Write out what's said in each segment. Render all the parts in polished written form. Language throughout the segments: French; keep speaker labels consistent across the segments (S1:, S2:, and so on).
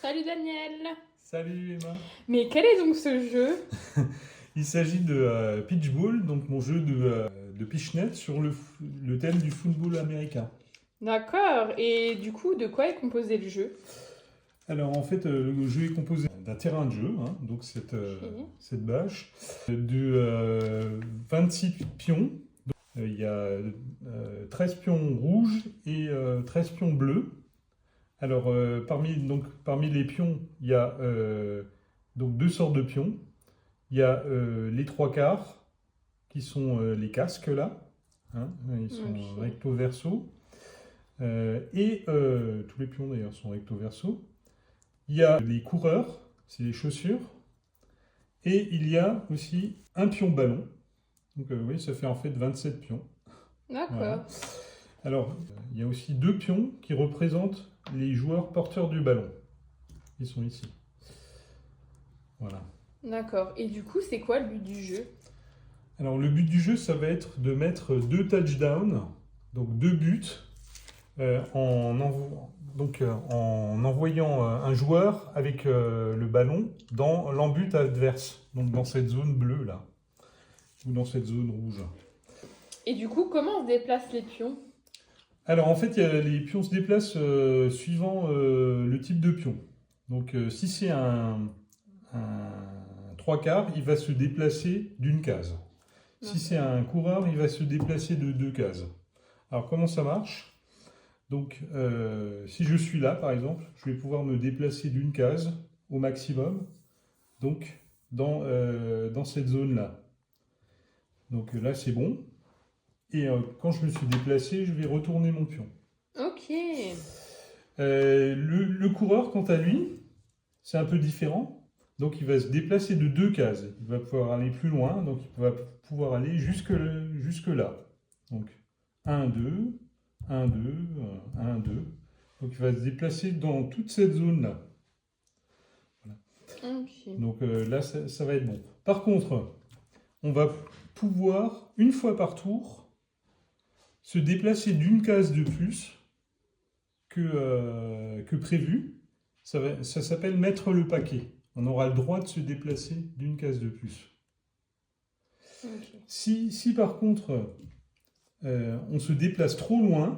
S1: Salut Daniel.
S2: Salut Emma.
S1: Mais quel est donc ce jeu?
S2: Il s'agit de Pitchball, donc mon jeu de pichenette sur le thème du football américain.
S1: D'accord. Et du coup, de quoi est composé le jeu?
S2: Alors en fait, le jeu est composé d'un terrain de jeu, hein, donc
S1: Ok.
S2: cette bâche, de 26 pions. Il y a 13 pions rouges et 13 pions bleus. Alors parmi les pions, il y a donc deux sortes de pions. Il y a les trois quarts, qui sont les casques là, hein, ils sont
S1: Ok.
S2: recto verso, tous les pions d'ailleurs sont recto verso. Il y a les coureurs, c'est les chaussures, et il y a aussi un pion ballon. Donc oui, ça fait en fait 27 pions. Voilà.
S1: D'accord.
S2: Alors, il y a aussi deux pions qui représentent les joueurs porteurs du ballon. Ils sont ici. Voilà.
S1: D'accord. Et du coup, c'est quoi le but du jeu?
S2: Alors, le but du jeu, ça va être de mettre deux touchdowns, donc deux buts, en envoyant un joueur avec le ballon dans l'embut adverse, donc dans cette zone bleue là, ou dans cette zone rouge.
S1: Et du coup, comment on se déplace les pions?
S2: Alors en fait, les pions se déplacent suivant le type de pion. Donc si c'est un trois quarts, il va se déplacer d'une case. Si c'est
S1: D'accord.
S2: un coureur, il va se déplacer de deux cases. Alors comment ça marche? Donc, si je suis là, par exemple, je vais pouvoir me déplacer d'une case au maximum, donc dans cette zone-là. Donc là, c'est bon. Et quand je me suis déplacé, je vais retourner mon pion.
S1: Ok.
S2: Le coureur, quant à lui, c'est un peu différent. Donc, il va se déplacer de deux cases. Il va pouvoir aller plus loin, donc il va pouvoir aller jusque là. Donc, un 2 un 2 1, 2. Donc il va se déplacer dans toute cette zone-là. Voilà.
S1: Ok.
S2: Donc là, ça va être bon. Par contre, on va pouvoir, une fois par tour, se déplacer d'une case de plus que prévu. Ça s'appelle mettre le paquet. On aura le droit de se déplacer d'une case de plus.
S1: Ok.
S2: Si par contre, on se déplace trop loin,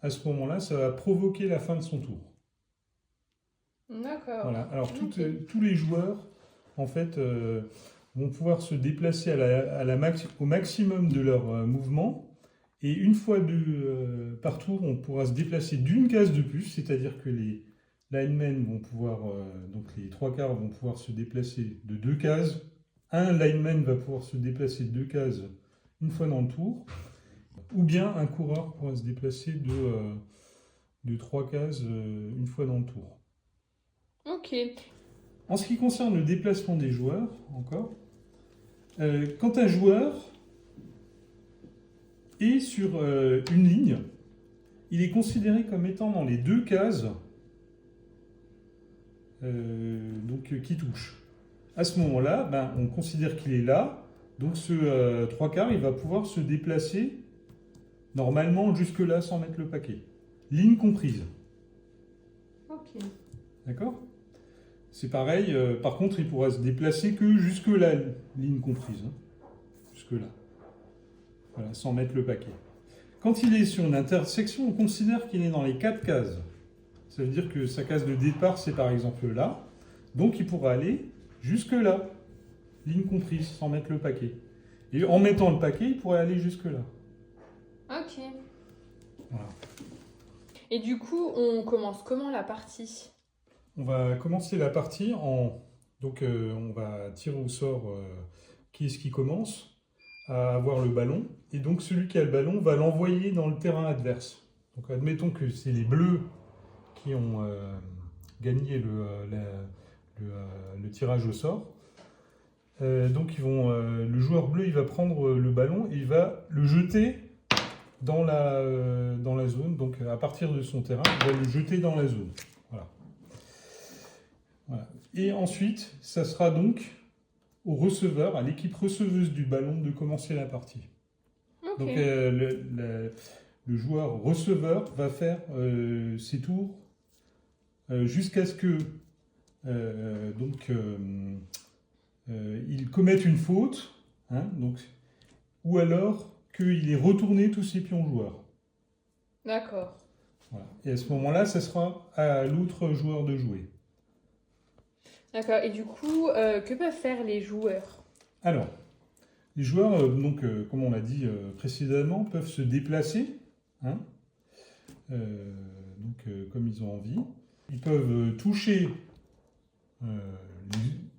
S2: à ce moment-là, ça va provoquer la fin de son tour.
S1: D'accord.
S2: Voilà. Alors
S1: Ok.
S2: tous les joueurs, en fait, vont pouvoir se déplacer au maximum de leur mouvement. Et une fois par tour, on pourra se déplacer d'une case de plus, c'est-à-dire que les linemen vont pouvoir, donc les trois quarts vont pouvoir se déplacer de deux cases. Un lineman va pouvoir se déplacer de deux cases une fois dans le tour. Ou bien un coureur pourra se déplacer de trois cases une fois dans le tour.
S1: Ok.
S2: En ce qui concerne le déplacement des joueurs, encore, quand un joueur est sur une ligne, il est considéré comme étant dans les deux cases qui touchent. À ce moment-là, on considère qu'il est là, donc ce trois quarts, il va pouvoir se déplacer normalement jusque-là sans mettre le paquet. Ligne comprise.
S1: Ok.
S2: D'accord? C'est pareil, par contre, il pourra se déplacer que jusque-là, ligne comprise. Hein, jusque-là. Voilà, sans mettre le paquet. Quand il est sur une intersection, on considère qu'il est dans les quatre cases. Ça veut dire que sa case de départ, c'est par exemple là. Donc il pourra aller jusque là, ligne comprise, sans mettre le paquet. Et en mettant le paquet, il pourrait aller jusque là.
S1: Ok.
S2: Voilà.
S1: Et du coup, on commence comment la partie?
S2: On va commencer la partie en... Donc on va tirer au sort qui est-ce qui commence à avoir le ballon. Et donc celui qui a le ballon va l'envoyer dans le terrain adverse. Donc admettons que c'est les bleus qui ont gagné le tirage au sort. Donc le joueur bleu il va prendre le ballon et il va le jeter dans la zone. Donc à partir de son terrain, il va le jeter dans la zone. Voilà. Voilà. Et ensuite, ça sera donc au receveur, à l'équipe receveuse du ballon de commencer la partie.
S1: Ok.
S2: Donc le joueur receveur va faire ses tours jusqu'à ce que donc, ils commettent une faute, hein, donc, ou alors qu'il ait retourné tous ses pions joueurs.
S1: D'accord.
S2: Voilà. Et à ce moment-là, ça sera à l'autre joueur de jouer.
S1: D'accord. Et du coup, que peuvent faire les joueurs?
S2: Alors, les joueurs, comme on l'a dit précédemment, peuvent se déplacer, hein, comme ils ont envie. Ils peuvent toucher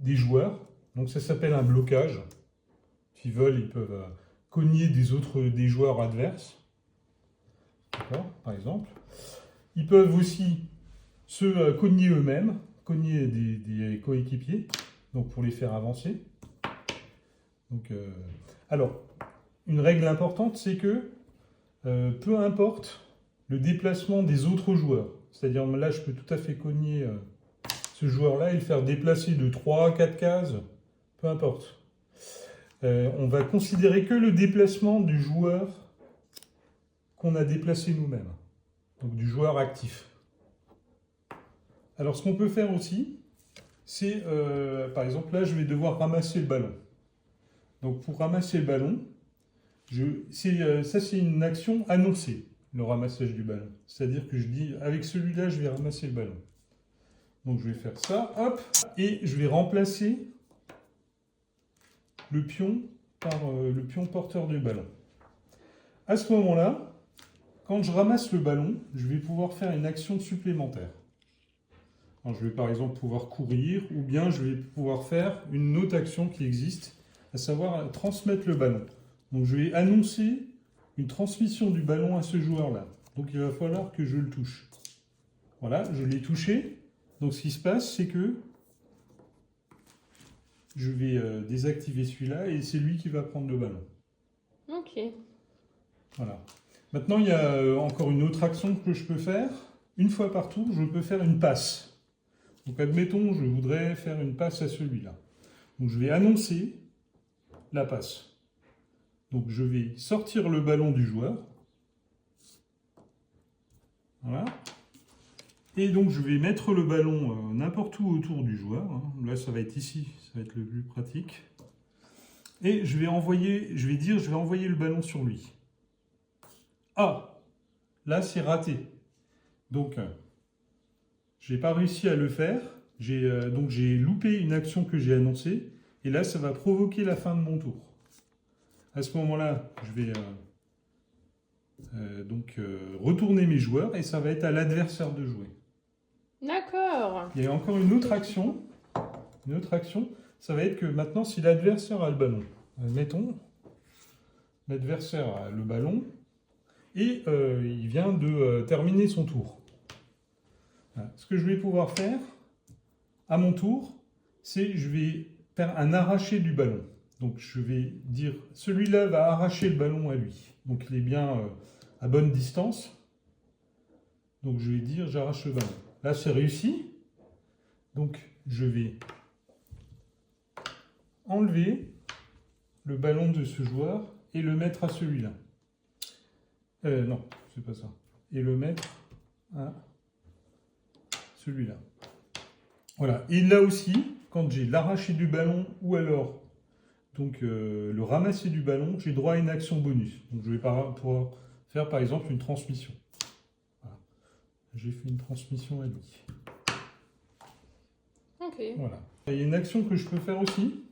S2: des joueurs, donc ça s'appelle un blocage. S'ils veulent, ils peuvent cogner des joueurs adverses, d'accord, par exemple. Ils peuvent aussi se cogner eux-mêmes, cogner des coéquipiers, donc pour les faire avancer. Donc, alors, une règle importante, c'est que peu importe le déplacement des autres joueurs, c'est-à-dire là, je peux tout à fait cogner ce joueur-là et le faire déplacer de 3 à 4 cases, peu importe. On va considérer que le déplacement du joueur qu'on a déplacé nous-mêmes, donc du joueur actif. Alors, ce qu'on peut faire aussi, c'est, par exemple, là, je vais devoir ramasser le ballon. Donc, pour ramasser le ballon, ça, c'est une action annoncée, le ramassage du ballon. C'est-à-dire que je dis, avec celui-là, je vais ramasser le ballon. Donc, je vais faire ça, hop, et je vais remplacer le pion par le pion porteur du ballon. À ce moment-là, quand je ramasse le ballon, je vais pouvoir faire une action supplémentaire. Alors, je vais par exemple pouvoir courir, ou bien je vais pouvoir faire une autre action qui existe, à savoir transmettre le ballon. Donc je vais annoncer une transmission du ballon à ce joueur-là. Donc il va falloir que je le touche. Voilà, je l'ai touché. Donc ce qui se passe, c'est que je vais désactiver celui-là et c'est lui qui va prendre le ballon.
S1: Ok.
S2: Voilà. Maintenant, il y a encore une autre action que je peux faire. Une fois par tour, je peux faire une passe. Donc admettons, je voudrais faire une passe à celui-là. Donc je vais annoncer la passe. Donc je vais sortir le ballon du joueur. Voilà. Et donc je vais mettre le ballon n'importe où autour du joueur. Là, ça va être ici, ça va être le plus pratique. Et je vais envoyer le ballon sur lui. Ah, là c'est raté. Donc, j'ai pas réussi à le faire. Donc j'ai loupé une action que j'ai annoncée. Et là, ça va provoquer la fin de mon tour. À ce moment-là, je vais retourner mes joueurs et ça va être à l'adversaire de jouer.
S1: D'accord.
S2: Il y a encore une autre action. Une autre action, ça va être que maintenant, si l'adversaire a le ballon, admettons, l'adversaire a le ballon et il vient de terminer son tour. Voilà. Ce que je vais pouvoir faire à mon tour, c'est je vais faire un arraché du ballon. Donc je vais dire, celui-là va arracher le ballon à lui. Donc il est bien à bonne distance. Donc je vais dire, j'arrache le ballon. Là c'est réussi. Donc je vais enlever le ballon de ce joueur et le mettre à celui-là. Non, c'est pas ça. Et le mettre à celui-là. Voilà. Et là aussi, quand j'ai l'arraché du ballon ou alors donc le ramasser du ballon, j'ai droit à une action bonus. Donc je vais pouvoir faire par exemple une transmission. Voilà. J'ai fait une transmission à lui.
S1: Ok.
S2: Voilà. Il y a une action que je peux faire aussi,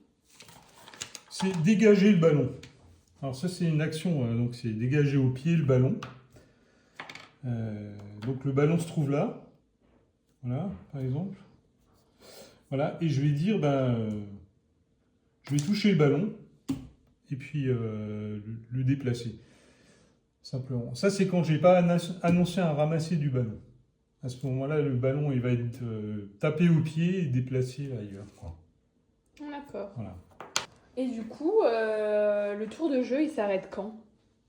S2: c'est dégager le ballon. Alors ça c'est une action, donc c'est dégager au pied le ballon. Donc le ballon se trouve là, voilà, par exemple. Voilà, et je vais dire, je vais toucher le ballon et puis le déplacer. Simplement. Ça, c'est quand j'ai pas annoncé un ramasser du ballon. À ce moment-là, le ballon il va être tapé au pied et déplacé ailleurs.
S1: D'accord.
S2: Voilà.
S1: Et du coup, le tour de jeu, il s'arrête quand?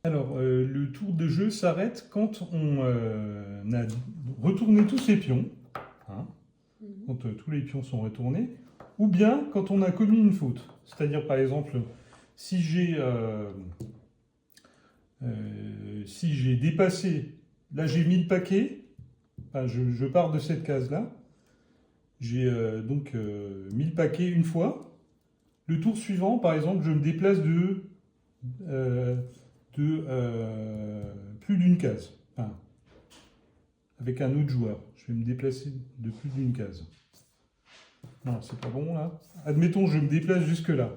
S2: Alors, le tour de jeu s'arrête quand on a retourné tous ses pions. Hein, quand tous les pions sont retournés, ou bien quand on a commis une faute. C'est-à-dire, par exemple, si j'ai dépassé, là j'ai mis le paquet, enfin, je pars de cette case-là, j'ai donc mis le paquet une fois. Le tour suivant, par exemple, je me déplace euh, plus d'une case. Enfin, avec un autre joueur. Je vais me déplacer de plus d'une case. Non, c'est pas bon là. Admettons, je me déplace jusque-là.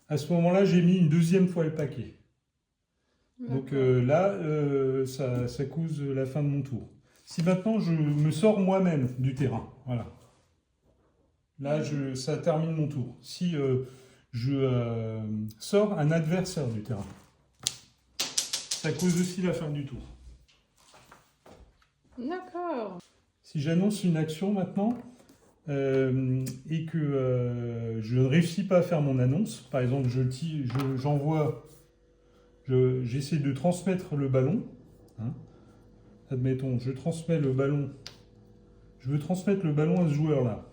S2: À ce moment-là, j'ai mis une deuxième fois le paquet. Donc là, ça cause la fin de mon tour. Si maintenant je me sors moi-même du terrain, voilà. Là, ça termine mon tour. Si je sors un adversaire du terrain, ça cause aussi la fin du tour.
S1: D'accord.
S2: Si j'annonce une action maintenant et que je ne réussis pas à faire mon annonce, par exemple, j'essaie de transmettre le ballon. Hein. Admettons, je transmets le ballon. Je veux transmettre le ballon à ce joueur-là.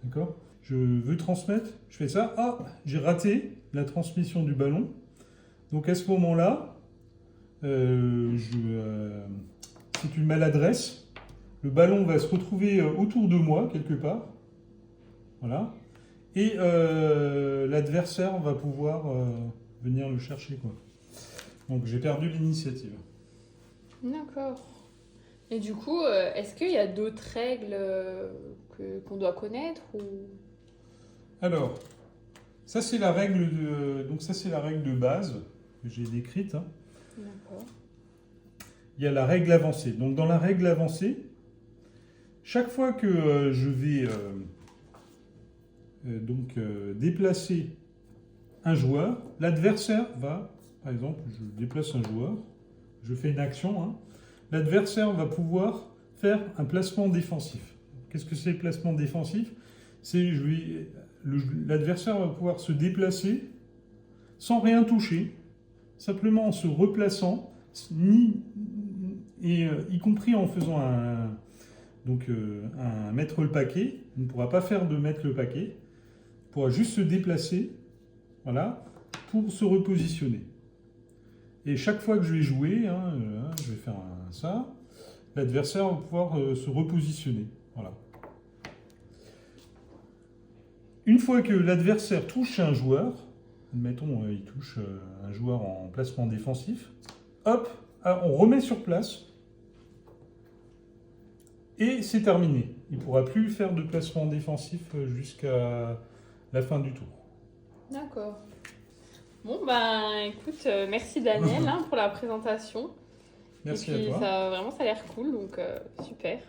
S2: D'accord ? Je veux transmettre, je fais ça. Ah, j'ai raté la transmission du ballon. Donc à ce moment-là, c'est une maladresse. Le ballon va se retrouver autour de moi, quelque part. Voilà. Et l'adversaire va pouvoir venir le chercher, quoi. Donc j'ai perdu l'initiative.
S1: D'accord. Et du coup, est-ce qu'il y a d'autres règles qu'on doit connaître ou...
S2: Alors, ça c'est la règle de base que j'ai décrite. Hein.
S1: D'accord.
S2: Il y a la règle avancée. Donc dans la règle avancée, chaque fois que je vais déplacer un joueur, l'adversaire va, par exemple, je déplace un joueur, je fais une action, hein, l'adversaire va pouvoir faire un placement défensif. Qu'est-ce que c'est le placement défensif ? C'est l'adversaire va pouvoir se déplacer sans rien toucher, simplement en se replaçant, y compris en faisant un mettre le paquet. Il ne pourra pas faire de mettre le paquet, il pourra juste se déplacer, voilà, pour se repositionner. Et chaque fois que je vais jouer, je vais faire ça, l'adversaire va pouvoir se repositionner. Voilà. Une fois que l'adversaire touche un joueur, admettons, il touche un joueur en placement défensif, hop, on remet sur place et c'est terminé. Il ne pourra plus faire de placement défensif jusqu'à la fin du tour.
S1: D'accord. Bon, écoute, merci Daniel pour la présentation.
S2: Merci
S1: et puis,
S2: à toi.
S1: Ça a l'air cool, donc super.